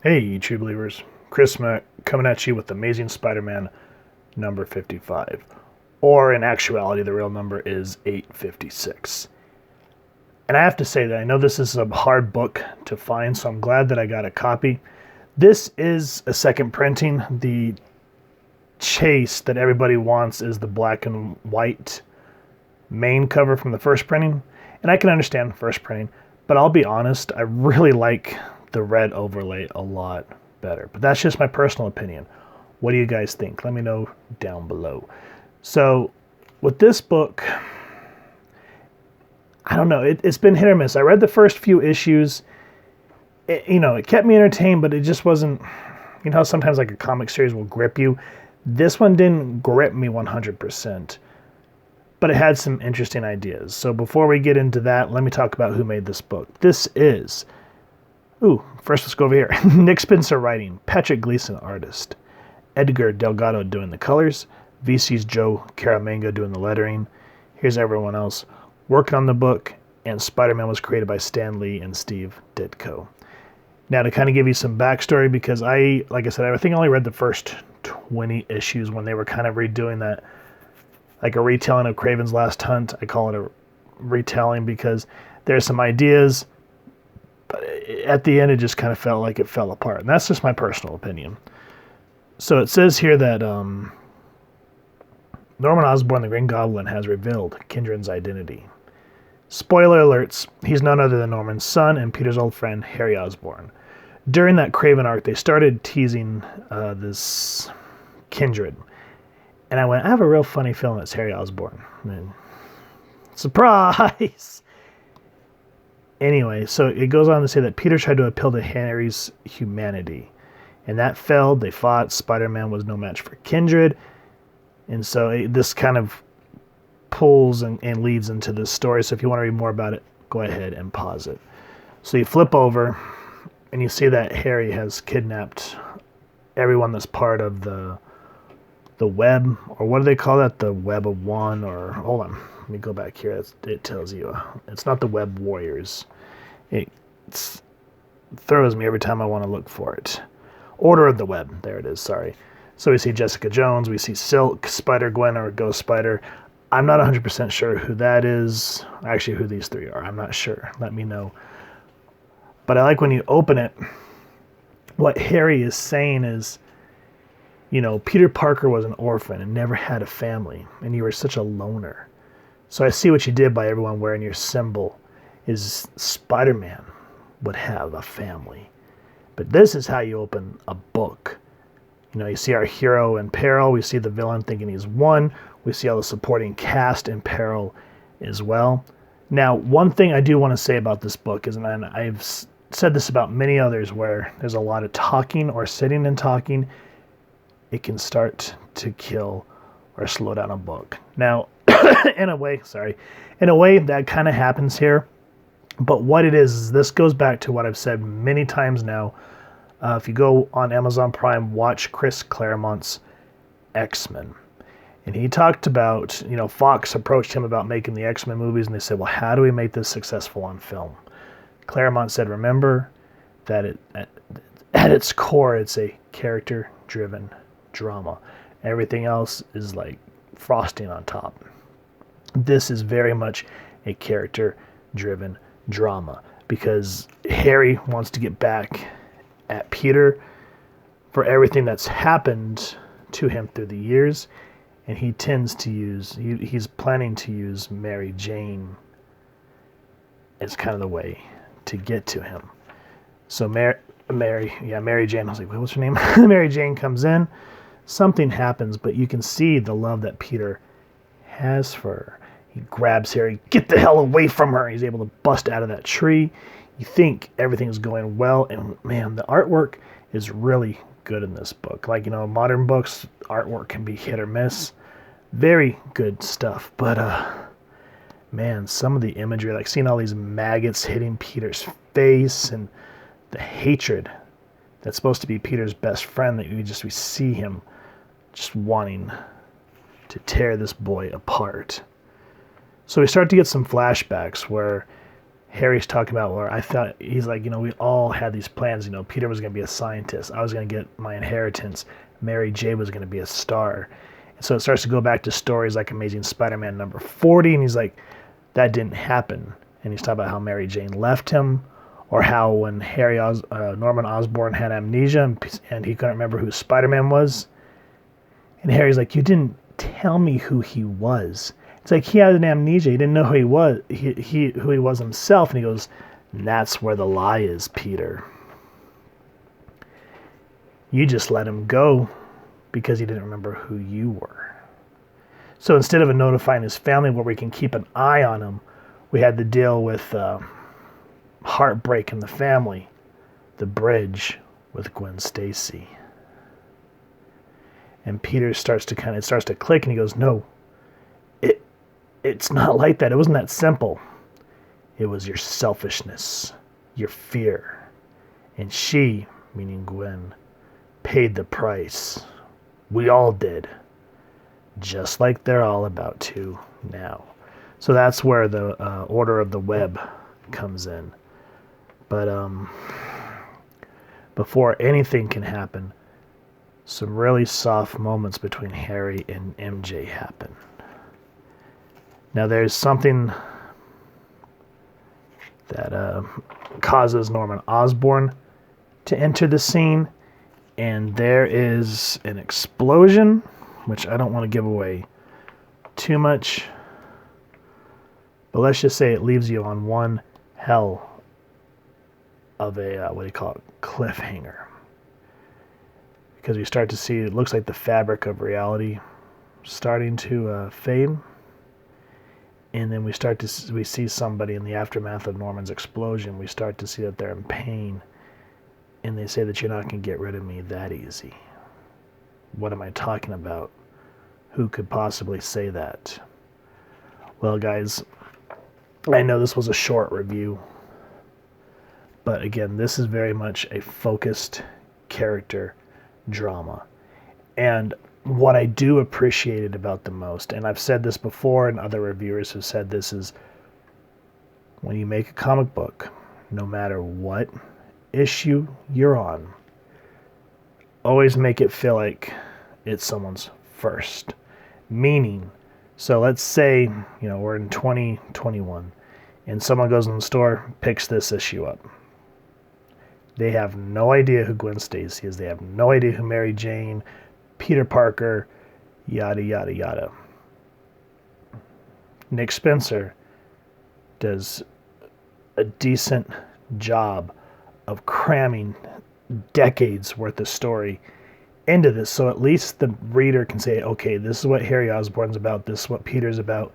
Hey, true believers. Chris Mack coming at you with Amazing Spider-Man number 55. Or in actuality, the real number is 856. And I have to say that I know this is a hard book to find, so I'm glad that I got a copy. This is a second printing. The chase that everybody wants is the black and white main cover from the first printing. And I can understand first printing, but I'll be honest, I really like the red overlay a lot better. But that's just my personal opinion. What do you guys think? Let me know down below. So with this book, I don't know. It's been hit or miss. I read the first few issues. It kept me entertained, but it just wasn't, how sometimes like a comic series will grip you. This one didn't grip me 100%, but it had some interesting ideas. So before we get into that, let me talk about who made this book. This is, first let's go over here. Nick Spencer writing, Patrick Gleason artist, Edgar Delgado doing the colors, VC's Joe Caramanga doing the lettering. Here's everyone else working on the book, and Spider-Man was created by Stan Lee and Steve Ditko. Now, to kind of give you some backstory, because like I said, I think I only read the first 20 issues when they were kind of redoing that, like a retelling of Kraven's Last Hunt. I call it a retelling because there's some ideas, but at the end it just kind of felt like it fell apart. And that's just my personal opinion. So it says here that Norman Osborn, the Green Goblin, has revealed Kindred's identity. Spoiler alerts, he's none other than Norman's son and Peter's old friend, Harry Osborn. During that Kraven arc, they started teasing this Kindred. And I went, I have a real funny feeling it's Harry Osborn. And surprise! Anyway, so it goes on to say that Peter tried to appeal to Harry's humanity. And that failed. They fought. Spider-Man was no match for Kindred. And so this kind of pulls and leads into this story. So if you want to read more about it, go ahead and pause it. So you flip over, and you see that Harry has kidnapped everyone that's part of the web, or what do they call that? The web of one, or hold on, let me go back here. It tells you it's not the web warriors. It throws me every time I want to look for it. Order of the Web. There it is. Sorry. So we see Jessica Jones. We see Silk, Spider-Gwen, or Ghost Spider. I'm not 100% sure who that is. Actually, who these three are. I'm not sure. Let me know. But I like when you open it, what Harry is saying is, Peter Parker was an orphan and never had a family, and you were such a loner. So I see what you did by everyone wearing your symbol is Spider-Man would have a family. But this is how you open a book. You see our hero in peril. We see the villain thinking he's won. We see all the supporting cast in peril as well. Now, one thing I do want to say about this book is, and I've said this about many others where there's a lot of talking or sitting and talking, it can start to kill or slow down a book. Now, in a way that kind of happens here. But what it is this goes back to what I've said many times now. If you go on Amazon Prime, watch Chris Claremont's X-Men. And he talked about, Fox approached him about making the X-Men movies, and they said, well, how do we make this successful on film? Claremont said, remember that at its core, it's a character-driven drama. Everything else is like frosting on top. This is very much a character-driven drama because Harry wants to get back at Peter for everything that's happened to him through the years, and he tends to he's planning to use Mary Jane as kind of the way to get to him. So Mary Jane, I was like, what's her name? Mary Jane comes in, something happens, but you can see the love that Peter has for her. He grabs Harry, get the hell away from her. He's able to bust out of that tree. You think everything's going well, and man, the artwork is really good in this book. Like, modern books, artwork can be hit or miss. Very good stuff, but man, some of the imagery, like seeing all these maggots hitting Peter's face and the hatred that's supposed to be Peter's best friend, that we see him just wanting to tear this boy apart. So we start to get some flashbacks where Harry's talking about, where I thought, he's like, we all had these plans. Peter was going to be a scientist. I was going to get my inheritance. Mary J was going to be a star. And so it starts to go back to stories like Amazing Spider-Man number 40. And he's like, that didn't happen. And he's talking about how Mary Jane left him, or how when Norman Osborn had amnesia and he couldn't remember who Spider-Man was. And Harry's like, you didn't tell me who he was. It's like he had an amnesia. He didn't know who he was. Who he was himself. And he goes, that's where the lie is, Peter. You just let him go because he didn't remember who you were. So instead of notifying his family where we can keep an eye on him, we had to deal with heartbreak in the family, the bridge with Gwen Stacy. And Peter starts to click, and he goes, no, it's not like that. It wasn't that simple. It was your selfishness, your fear. And she, meaning Gwen, paid the price. We all did. Just like they're all about to now. So that's where the Order of the Web comes in. But before anything can happen, some really soft moments between Harry and MJ happen. Now there's something that causes Norman Osborn to enter the scene, and there is an explosion, which I don't want to give away too much, but let's just say it leaves you on one hell of a, cliffhanger. Because we start to see, it looks like the fabric of reality starting to fade. And then we see somebody in the aftermath of Norman's explosion. We start to see that they're in pain. And they say that you're not going to get rid of me that easy. What am I talking about? Who could possibly say that? Well, guys, I know this was a short review. But again, this is very much a focused character drama. And what I do appreciate it about the most, and I've said this before and other reviewers have said this, is when you make a comic book, no matter what issue you're on, always make it feel like it's someone's first. Meaning, so let's say, we're in 2021 and someone goes in the store, picks this issue up. They have no idea who Gwen Stacy is. They have no idea who Mary Jane, Peter Parker, yada, yada, yada. Nick Spencer does a decent job of cramming decades worth of story into this, so at least the reader can say, okay, this is what Harry Osborn's about, this is what Peter's about,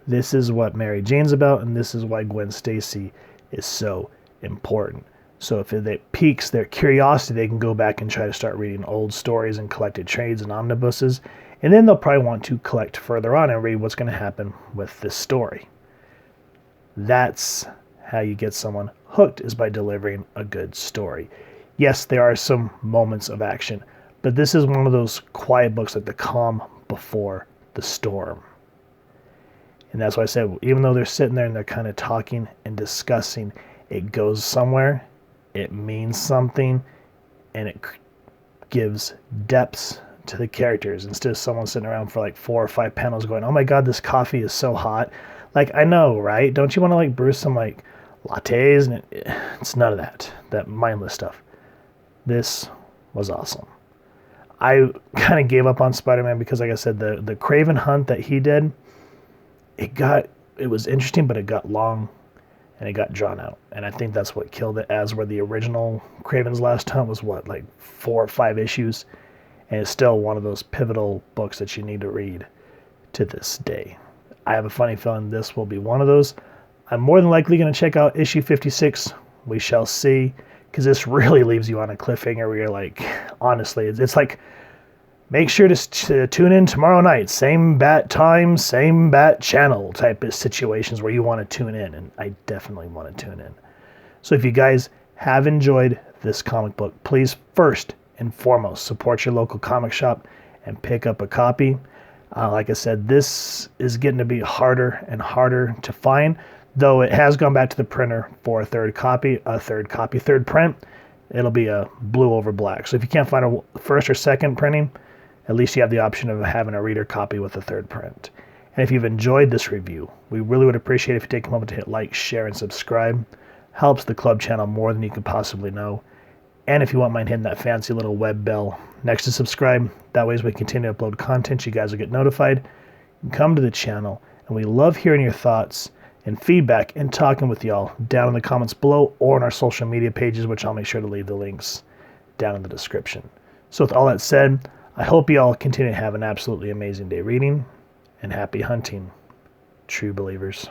this is what Mary Jane's about, and this is why Gwen Stacy is so important. So if it piques their curiosity, they can go back and try to start reading old stories and collected trades and omnibuses. And then they'll probably want to collect further on and read what's going to happen with this story. That's how you get someone hooked, is by delivering a good story. Yes, there are some moments of action, but this is one of those quiet books, like the calm before the storm. And that's why I said, even though they're sitting there and they're kind of talking and discussing, it goes somewhere. It means something, and it gives depths to the characters instead of someone sitting around for like 4 or 5 panels going, oh my god, this coffee is so hot. Like, I know, right? Don't you want to brew some lattes? And it's none of that mindless stuff. This was awesome. I kind of gave up on Spider-Man because, like I said, the Craven hunt that he did, it was interesting, but it got long. And it got drawn out. And I think that's what killed it, as where the original Craven's Last Hunt was 4 or 5 issues. And it's still one of those pivotal books that you need to read to this day. I have a funny feeling this will be one of those. I'm more than likely going to check out issue 56. We shall see. Because this really leaves you on a cliffhanger where you're like, honestly, it's like, make sure to tune in tomorrow night. Same bat time, same bat channel type of situations where you want to tune in. And I definitely want to tune in. So if you guys have enjoyed this comic book, please first and foremost support your local comic shop and pick up a copy. Like I said, this is getting to be harder and harder to find. Though it has gone back to the printer for a third print, it'll be a blue over black. So if you can't find a first or second printing, at least you have the option of having a reader copy with a third print. And if you've enjoyed this review, we really would appreciate if you take a moment to hit like, share, and subscribe. Helps the club channel more than you could possibly know. And if you won't mind hitting that fancy little web bell next to subscribe, that way as we continue to upload content, you guys will get notified. You can come to the channel, and we love hearing your thoughts and feedback and talking with y'all down in the comments below or on our social media pages, which I'll make sure to leave the links down in the description. So with all that said, I hope you all continue to have an absolutely amazing day reading, and happy hunting, true believers.